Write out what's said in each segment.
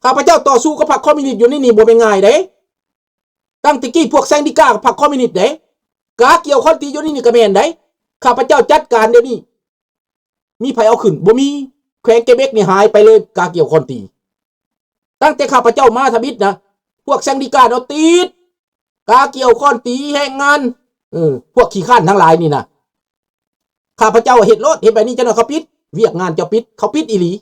ข้าพเจ้าต่อสู้กับพรรคคอมมิวนิสต์อยู่นี่บ่เป็นง่ายเด้ตั้งแต่กี้พวกแซงดิก้ากับพรรคคอมมิวนิสต์เด้กาเกี่ยวคอนตีอยู่นี่ก็แม่นเด้ข้าพเจ้าจัดการเดี๋ยวนี้มีไผเอาขึ้นบ่มีแขวงเกเบกนี่หายไปเลยกาเกี่ยวคอนตีตั้งแต่ข้าพเจ้ามาทบิดนะพวกแซงดิก้าเนาะติดกาเกี่ยวคอนตีแห่งงานพวกขี้ข้านทั้งหลายนี่นะข้าพเจ้าเฮ็ดรถเฮ็ดแบบนี้จังเขาปิดเวียกงานเจ้าปิดเขาปิดอีหลี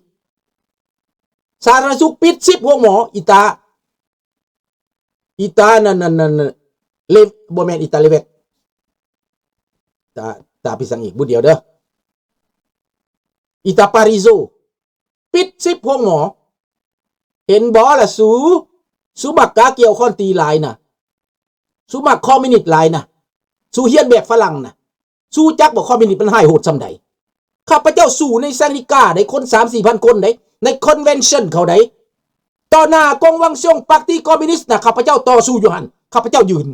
สาธารณสุขปิด10โรงหมออีตานั่นเลบ่แม่นอีตาเลเวกตาพิสังอีกบุเดียวเด้ออีตาปาริโซปิด10โรงหมอเห็นบ่ล่ะสูมักกาเกี่ยวคอนตีหลายน่ะสูมักคอมมิวนิสต์หลายน่ะสูเฮียนแบบฝรั่งน่ะสู้จักบ่คอมมิวนิสต์มันหายโหดซำใดข้าพเจ้าสู้ในแซงนิก้าได้คน 3-4 พันคนได้ในคอนเวนชั่นเขาได้ต่อหน้ากองวังซ่งพรรคที่คอมมิวนิสต์น่ะข้าพเจ้าต่อสู้อยู่หั่นข้าพเจ้ายืน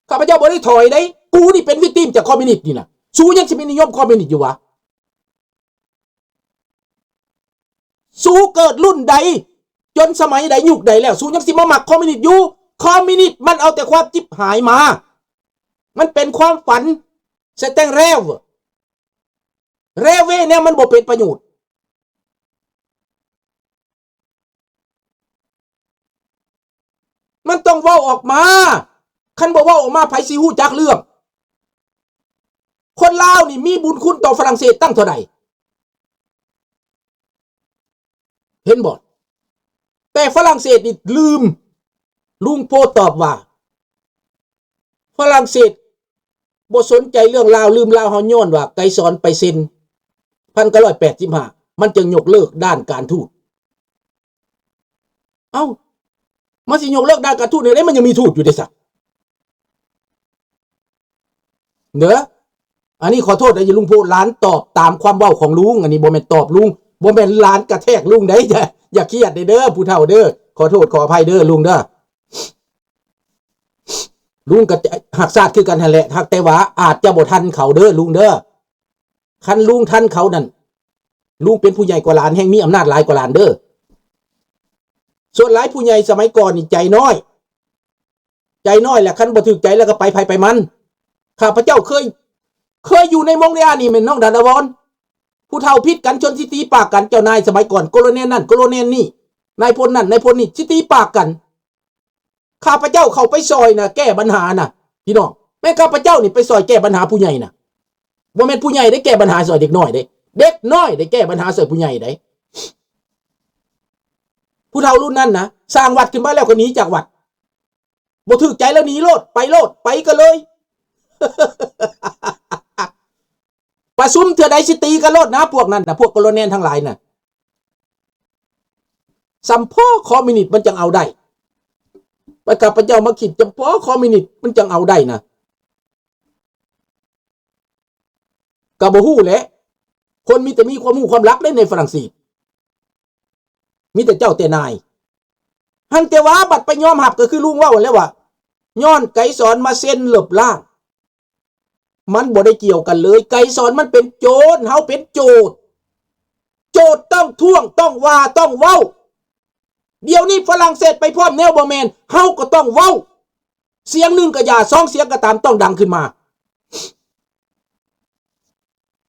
ข้าพเจ้าบ่ได้ถอยได้กูนี่เป็นวิกติมจากคอมมิวนิสต์นี่น่ะสู้ยังสิมีนิยมคอมมิวนิสต์อยู่วะสู้เกิดรุ่นใดจนสมัยใดยุคใดแล้วสู้ยังสิมามักคอมมิวนิสต์อยู่คอมมิวนิสต์มันเอาแต่ความจิบหายมามันเป็นความฝันเสแต่งแล้วเว้เนี่ยมันบ่เป็นประโยชน์มันต้องเว้าออกมาคันบ่เว้าออกมาไผสิฮู้จักเรื่องคนลาวนี่มีบุญคุณต่อฝรั่งเศสตั้งเท่าใดเห็นบ่แต่ฝรั่งเศสนี่ลืมลุงโพตอบว่าฝรั่งเศสบ่สนใจเรื่องลาวลืมลาวเฮาย้อนว่าไกรสอนไปเซ็น1985มันจึงยกเลิกด้านการทูตเอ้ามันสิยกเลิกด้านการทูตได้มันยังมีทูตอยู่เด้ซะเด้ออันนี้ขอโทษนะลุงโพหลานตอบตามความเว้าของลุงอันนี้บ่แม่นตอบลุงบ่แม่นหลานกระแทกลุงได้อย่าเครียดเด้อผู้เฒ่าเด้อขอโทษขออภัยเด้อลุงเด้อลุงก็หักซาดคือกันหั่นแหละหักแต่ว่าอาจจะบ่ทันเขาเด้อลุงเด้อคันลุงทันเขานั่นลุงเป็นผู้ใหญ่กว่าหลานแห่งมีอำนาจหลายกว่าหลานเด้อส่วนหลายผู้ใหญ่สมัยก่อนนี่ใจน้อยแหละคันบ่ถูกใจแล้วก็ไปไผไปมันข้าพเจ้าเคยอยู่ในมงเรียนี่แม่นน้องดานาวรผู้เฒ่าพิษกันจนสิตีปากกันเจ้านายสมัยก่อนโคโลเนลนั่นโคโลเนลนี่นายพลนั่นนายพลนี่สิตีปากกันข้าพเจ้าเข้าไปซอยน่ะแก้ปัญหาน่ะพี่น้องแม่ข้าพเจ้านี่ไปซอยแก้ปัญหาผู้ใหญ่น่ะบ่แม่นผู้ใหญ่ได้แก้ปัญหาซอยเด็กน้อยเด้เด็กน้อยได้แก้ปัญหาซอยผู้ใหญ่ได้ผู้เฒ่ารุ่นนั้นนะสร้างวัดขึ้นมาแล้วก็หนีจากวัดบ่ถูกใจแล้วหนีโลดไปกันเลย ประชุมเถื่อใดสิตีกันโลดนะพวกนั้นนะพวกโคโลเนลทั้งหลายน่ะสัมพ่อคอมมิวนิสต์มันจังเอาได้ไปกับพระเจ้ามาคิดจำพ่อคอมมิวนิสต์มันจังเอาได้นะก็บ่ฮู้แหละคนมีแต่มีความรู้ความรักได้ในฝรั่งเศสมีแต่เจ้าแต่นายหันแต่ว่าบัดไปยอมหับก็คือลุงว่าแล้วว่าย้อนไกรสอนมาเซ็นเหลบล่างมันบ่ได้เกี่ยวกันเลยไกรสอนมันเป็นโจรเฮาเป็นโจทย์ต้องท่วงต้องว่าต้องเว้าเดี๋ยวนี้ฝรั่งเศสไปพร้อมแนวบ่แม่นเฮาก็ต้องเว้าเสียงหนึ่งก็อย่าสองเสียงก็ตามต้องดังขึ้นมา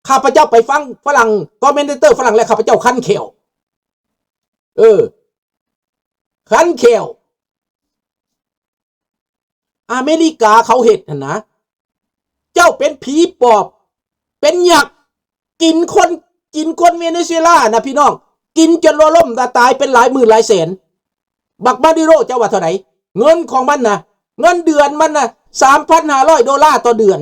ข้าพเจ้าไปฟังฝรั่งคอมเมนเตอร์ฝรั่งและข้าพเจ้าคันแขวคันแขวอเมริกาเขาเฮ็ดหั่นนะเจ้าเป็นผีปอบเป็นหยักกินคนเวเนซุเอลานะพี่น้องกินจนล่มตายเป็นหลายหมื่นหลายแสนบักมาดิโรเจ้าว่าเท่าไหร่เงินของมันนะเงินเดือนมันนะ $3,500 ต่อเดือน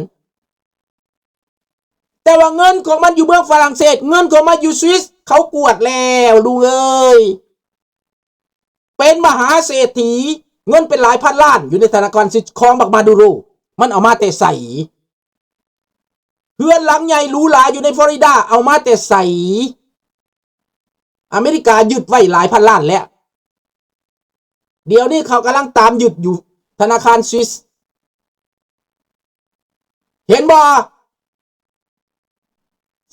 แต่ว่าเงินของมันอยู่เมืองฝรั่งเศสเงินของมันอยู่สวิสเขากวดแล้วลุงเอ้ยเป็นมหาเศรษฐีเงินเป็นหลายพันล้านอยู่ในธนาคารของบักมาดิโรมันเอามาแต่ใส่เฮือนหลังใหญ่หรูหราอยู่ในฟลอริดาเอามาแต่ใส่อเมริกายึดไว้หลายพันล้านแล้วเดี๋ยวนี้เขากำลังตามยึดอยู่ธนาคารสวิสเห็นบ่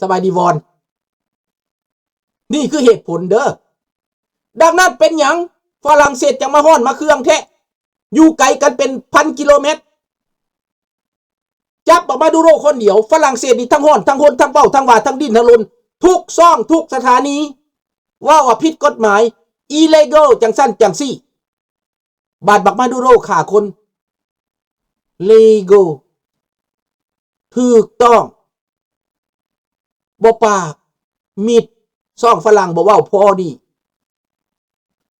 สบายดีวอนนี่คือเหตุผลเด้อ ดังนั้นเป็นหยังฝรั่งเศสจังมาฮ้อนมาเครื่องแท้อยู่ไกลกันเป็น1,000 กิโลเมตรจับมาดูโรคนเดียวฝรั่งเศสนี่ทั้งฮ้อนทั้งคนทั้งเป้าทั้งว่าทั้งดิ้นทั้งลนทุกซ่องทุกสถานีว่าผิดกฎหมาย illegal จังสั้นจังซี่บาดบักมาดูโรฆ่าคน legal ถูกต้องบ่ปากมิดซ่องฝรั่งบ่เว้าพอดี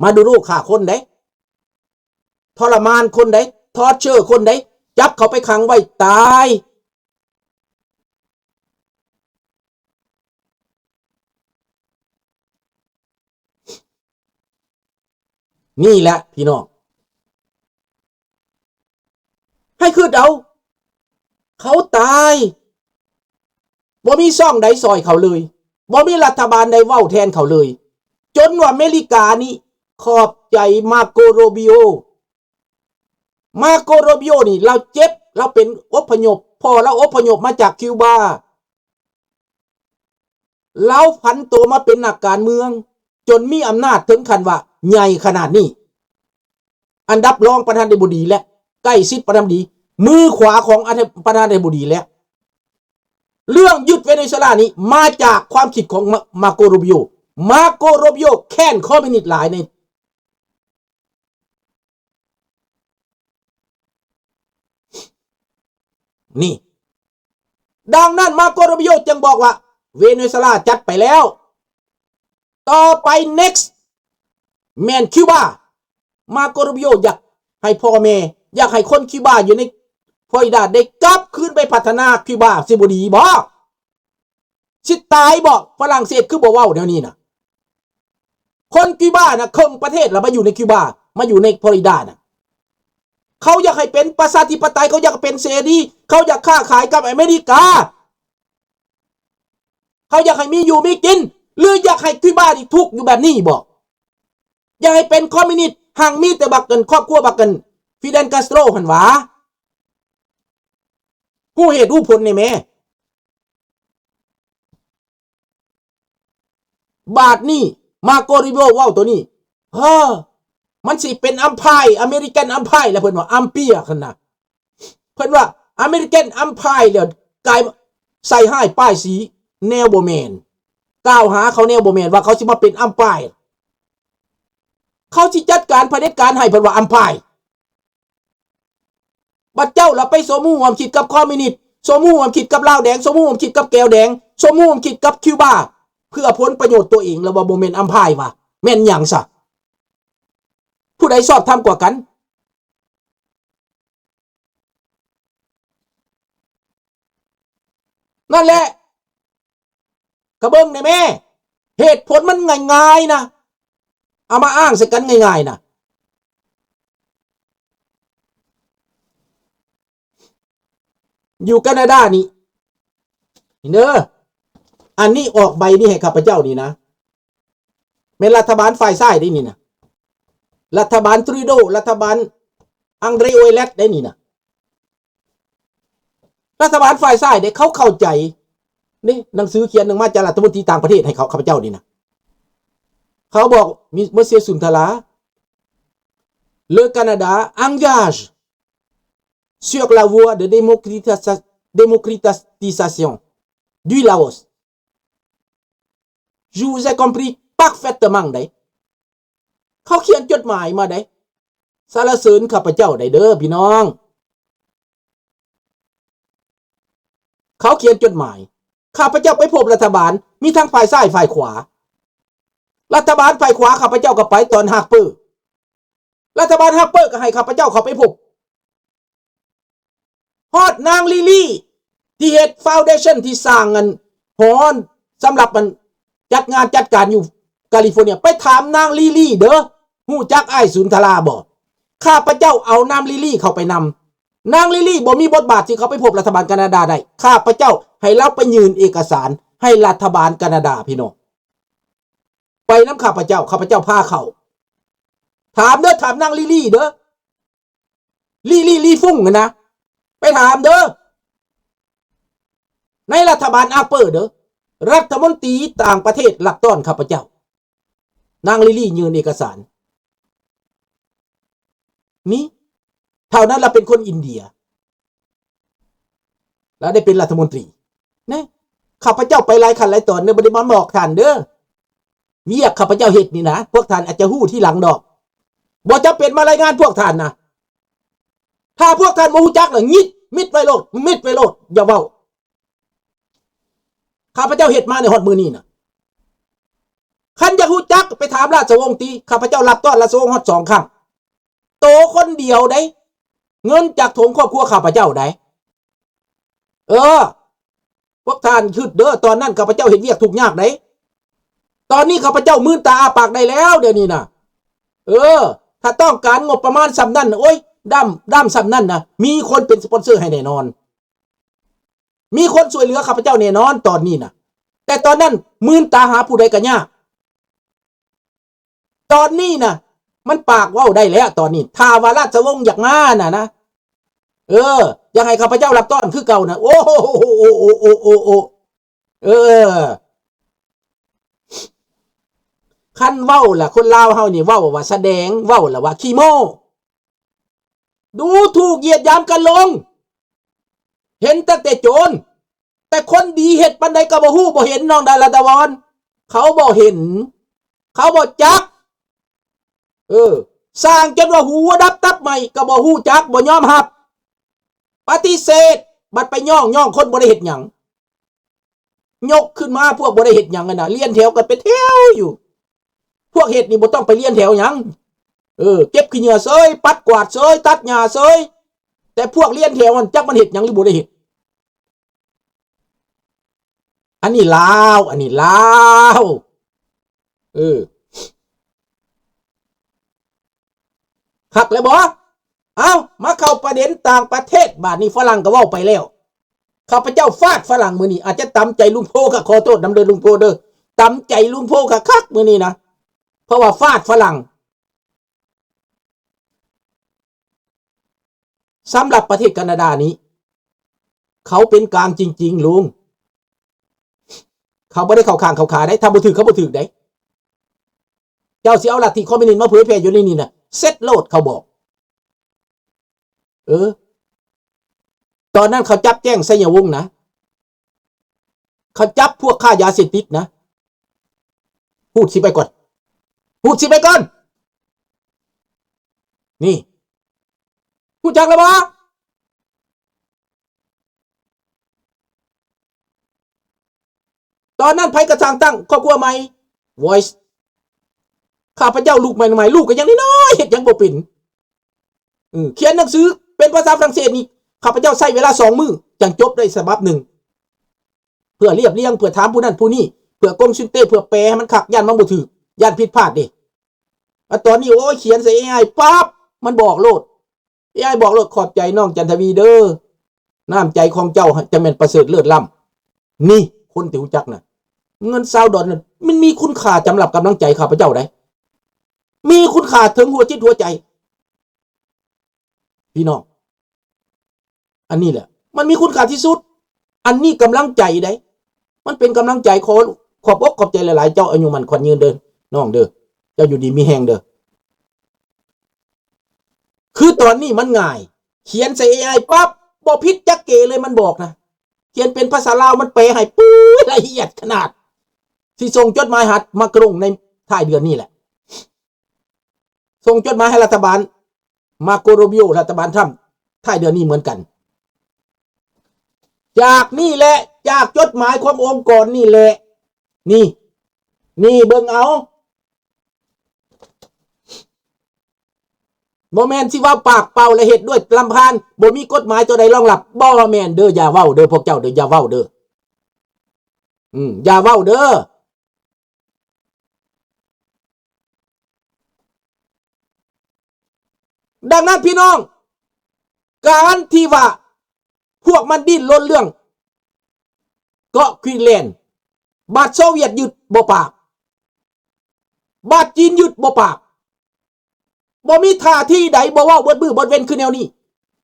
มาดูโรฆ่าคนได้ทรมานคนได้ทอร์เชอร์คนได้จับเขาไปขังไว้ตายนี่แหละพี่น้องให้คืดเอาเขาตายบ่มีซ่องใดซอยเขาเลยบ่มีรัฐบาลใดเว้าแทนเขาเลยจนว่าอเมริกานี่ขอบใจมาโกโรบิโอนี่เราเจ็บเราเป็นอพยพพอเราอพยพมาจากคิวบาเราผันตัวมาเป็นนักการเมืองจนมีอำนาจถึงขั้นว่าใหญ่ขนาดนี้อันดับรองประธานาธิบดีและใกล้ชิดประธานาธิบดีมือขวาของประธานาธิบดีแล้วเรื่องยึดเวเนซุเอลานี้มาจากความคิดของมาโกโรบิโอแค้นคอมมิวนิสต์หลายในนี่ดังนั้นมาโกโรบิโอจึงบอกว่าเวเนซุเอลาจัดไปแล้วต่อไป next แมนคิวบามาโกโรบิโออยากให้พ่อแม่อยากให้คนคิวบาอยู่ในฟลอริดาได้กลับคืนไปพัฒนาคิวบาสิบ่ดีบ่สิตายบ่ฝรั่งเศสคือบ่เว้าแนวนี้น่ะคนคิวบาน่ะครึ่งประเทศแล้วมาอยู่ในคิวบามาอยู่ในฟลอริดาน่ะเขาอยากให้เป็นประชาธิปไตยเขาอยากเป็นเสรีเขาอยากค้าขายกับอเมริกาเขาอยากให้มีอยู่มีกินหรืออยากให้คิวบานี่ทุกข์อยู่แบบนี้บ่อยากให้เป็นคอมมิวนิสต์ห่างมีแต่บักกันครอบครัวบักกันฟิเดลคาสโตรหั่นหวาผู้เหตุผู้ผลนี่แม่บาทนี่มาโกริโบว้าวตัวนี้มันสิเป็นอัมพายอเมริกันอัมพายแล้วเพิ่นว่าอัมเปียคั่นน่ะเพิ่นว่าอเมริกันอัมพายแล้วกลายใส่ให้ป้ายสีแนวบ่แม่นกล่าวหาเขาแนวบ่แม่นว่าเขาสิมาเป็นอัมพายเขาสิจัดการเผด็จการให้เพิ่นว่าอัมพายบัดเจ้าเราไปสมมุติความคิดกับคอมมิวนิสต์สมมุติความคิดกับลาวแดงสมมุติความคิดกับแก้วแดงสมมุติความคิดกับคิวบาเพื่อผลประโยชน์ตัวเองแล้วว่าบ่แม่นอัมพายว่าแม่นหยังซะผู้ใดชอบทำกว่ากันนั่นแหละกระเบิ้งในแม่เหตุผลมันง่ายๆนะเอามาอ้างใส่กันง่ายๆนะอยู่แคนาดานี่เนอะอันนี้ออกใบนี่ให้ข้าพเจ้านี่นะเป็นรัฐบาลฝ่ายซ้ายได้นี่นะรัฐบาลทรูโดรัฐบาลอังเดรโอเลตได้นี่นะรัฐบาลฝ่ายซ้ายเนี่ยเขาเข้าใจนี่หนังสือเขียนหนึ่งมาจากรัฐมนตรีต่างประเทศให้เขาข้าพเจ้านี่นะเขาบอกมีเมื่อเซียสุนทราle Canada engage sur la voie de démocratisation du Laos je vous ai compris parfaitement ได้เขาเขียนจดหมายมาได้สรรเสริญข้าพเจ้าได้เด้อพี่น้องเขาเขียนจดหมายข้าพเจ้าไปพบรัฐบาลมีทั้งฝ่ายซ้ายฝ่ายขวารัฐบาลฝ่ายขวาข้าพเจ้าก็ไปตอนฮักเปอร์รัฐบาลฮักเปอร์ก็ให้ข้าพเจ้าเข้าไปพบฮอดนางลิลี่ที่เฮ็ดฟาวเดชั่นที่สร้างกันหอสำหรับมันจัดงานจัดการอยู่แคลิฟอร์เนียไปถามนางลิลี่เด้อฮู้จักอ้ายสุนทราบ่ข้าพเจ้าเอานางลิลี่เข้าไปนำนางลิลี่บ่มีบทบาทที่เขาไปพบรัฐบาลแคนาดาได้ข้าพเจ้าให้เราไปยื่นเอกสารให้รัฐบาลแคนาดาพี่น้องไปนำข้าพเจ้าพาเข้าถามเด้อถามนางลิลี่เด้อลี่ฟุ้งนะไปถามเด้อในรัฐบาลอาเปอร์เด้อรัฐมนตรีต่างประเทศหลักต้อนข้าพเจ้า นางลิลี่ยืนเอกสารนี่เท่านั้นเราเป็นคนอินเดียแล้วได้เป็นรัฐมนตรีนะข้าพเจ้าไปหลายขั้นหลายตอนเนี่ยบ่ได้มาบอกท่านเด้อเวียกข้าพเจ้าเฮ็ดนี่นะพวกท่านอาจจะฮู้ที่หลังดอกบ่จำเป็นมารายงานพวกท่านนะถ้าพวกท่านบ่ฮู้จักล่ะงิดมิดไว้โลดมิดไว้โลดอย่าเว้าข้าพเจ้าเฮ็ดมาในฮอดมื้อนี้น่ะคันอยากฮู้จักไปถามราชวงศ์ตีข้าพเจ้ารับต้อนราชวงศ์ฮอด2ครั้งโตคนเดียวได้เงินจากถงครอบครัวข้าพเจ้าได้พวกท่านคิดเด้อตอนนั้นข้าพเจ้าเฮ็ดเวียกทุกยากได้ตอนนี้ข้าพเจ้ามื่นตาอาปากได้แล้วเดี๋ยวนี้นะถ้าต้องการงบประมาณสำนั่นโอ้ยด้ำสำนั่นนะมีคนเป็นสปอนเซอร์ให้แน่นอนมีคนช่วยเหลือข้าพเจ้าแน่นอนตอนนี้นะแต่ตอนนั้นมื่นตาหาผู้ใดก็ยากตอนนี้นะมันปากเว้าได้แล้วตอนนี้ถ้าว่าราชวงศ์อยากมาน่ะนะอยากให้ข้าพเจ้ารับต้อนคือเก่านะโอ้โหขั้นเว้าล่ะคนลาวเฮานี่เว้าว่าแสดงเว้าล่ะว่าขี้โม้ดูถูกเหยียดหยามกันลงเห็นแต่โจรแต่คนดีเฮ็ดปานใดก็บ่ฮู้บ่เห็นน้องดาราตะวันเขาบ่เห็นเขาบ่จักสร้างจนว่าหูดับตับใหม่ก็บ่ฮู้จักบ่ยอมรับปฏิเสธบัดไปย่องคนบ่ได้เฮ็ดหยังยกขึ้นมาพวกบ่ได้เฮ็ดหยังน่ะเลียนแถวกันไปแถวอยู่พวกเฮ็ดนี่บ่ต้องไปเลียนแถวหยังเก็บขี้เหงื่อเซยปัดกวาดเซยตัดหญ้าเซยแต่พวกเลียนแถวมันจักมันเฮ็ดหยังหรือบ่ได้เฮ็ดอันนี้ลาวคักแล้วบ่เอามาเข้าประเด็นต่างประเทศบาดนี้ฝรั่งก็เว้าไปแล้วข้าพเจ้าฟาดฝรั่งมื้อนี้อาจจะตำใจลุงโพก็ขอโทษนำเด้อลุงโพเด้อตำใจลุงโพก็คักมื้อนี้นะเพราะว่าฟาดฝรั่งสำหรับประเทศแคนาดานี้เขาเป็นกลางจริงๆลุงเขาบ่ได้เข้าข้างเข้าขาได้ถ้าบ่ถือเขาบ่ถือได้เจ้าสิเอาลัทธิคอมมิวนิสต์มาเผยแพร่อยู่ในนี่น่ะเซ็ตโลดเขาบอกตอนนั้นเขาจับแจ้งไสยวงศ์นะเขาจับพวกค้ายาเสพติดนะพูดสิไปก่อนนี่พูดจักแล้วบ่ตอนนั้นไผกระสร้างตั้งครอบครัวใหม่ Voice ข้าพเจ้าลูกใหม่ลูกก็ยังน้อยเฮ็ดยังบ่เป็นเขียนหนังสือเป็นภาษาฝรั่งเศสนี่ข้าพเจ้าใช้เวลา2 มื้อจังจบได้ฉบับหนึ่งเพื่อเรียบเรียงเพื่อถามผู้นั้นผู้นี้เพื่อกงซินเต้เพื่อแปลให้มันคักย่านมันบ่ถูกย่านผิดพลาดเด้ตอนนี้โอ้ยเขียนใส่ AI ปั๊บมันบอกโลด AI บอกโลดขอบใจน้องจันทวีเด้อน้ำใจของเจ้าจะแม่นประเสริฐเลิศล้ำนี่คนที่รู้จักน่ะเงิน$20น่ะมันมีคุณค่าสำหรับกำลังใจข้าพเจ้าได้มีคุณค่าถึงหัวจิตหัวใจพี่น้องอันนี้แหละมันมีคุณค่าที่สุดอันนี้กำลังใจได้มันเป็นกำลังใจขอบอกใจหลายๆเจ้าอายุมันขวัญยืนเด้อน้องเด้อเจ้าอยู่ดีมีแฮงเด้อคือตอนนี้มันง่ายเขียนใส่ AI ปั๊บบ่ผิดจักเกเลยมันบอกนะเขียนเป็นภาษาลาวมันแปลให้ปื๊ดละเอียดขนาดที่ส่งจดหมายหัดมากรุงในท้ายเดือนนี้แหละส่งจดหมายให้รัฐบาลมาโกโรบิโอรัฐบาลทรัมป์ท้ายเดือนนี้เหมือนกันจากนี่แหละจากจดหมายขององค์กรนี่แหละนี่เบิ่งเอาบ่แม่นสิว่าปากเป่าและเฮ็ดด้วยลำพานบ่มีกฎหมายตัวใดรองรับบ่แม่นเด้ออย่าเว้าเด้อพวกเจ้าเด้ออย่าเว้าเด้ออย่าเว้าเด้อดังนั้นพี่น้องการที่ว่าพวกมันดิ้นรนเรื่องเกาะควีนแลนด์บาดโซเวียตยึดบ่ปากบาดจีนยึดบ่ปากบ่มีท่าที่ใดบ่เว้าเบิดมือเบิดเว้นคือแนวนี้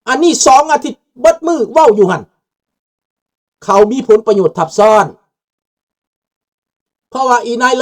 อันนี้2 อาทิตย์เบิดมือเว้าอยู่หั่นเขามีผลประโยชน์ทับซ้อนเพราะว่าอีนาย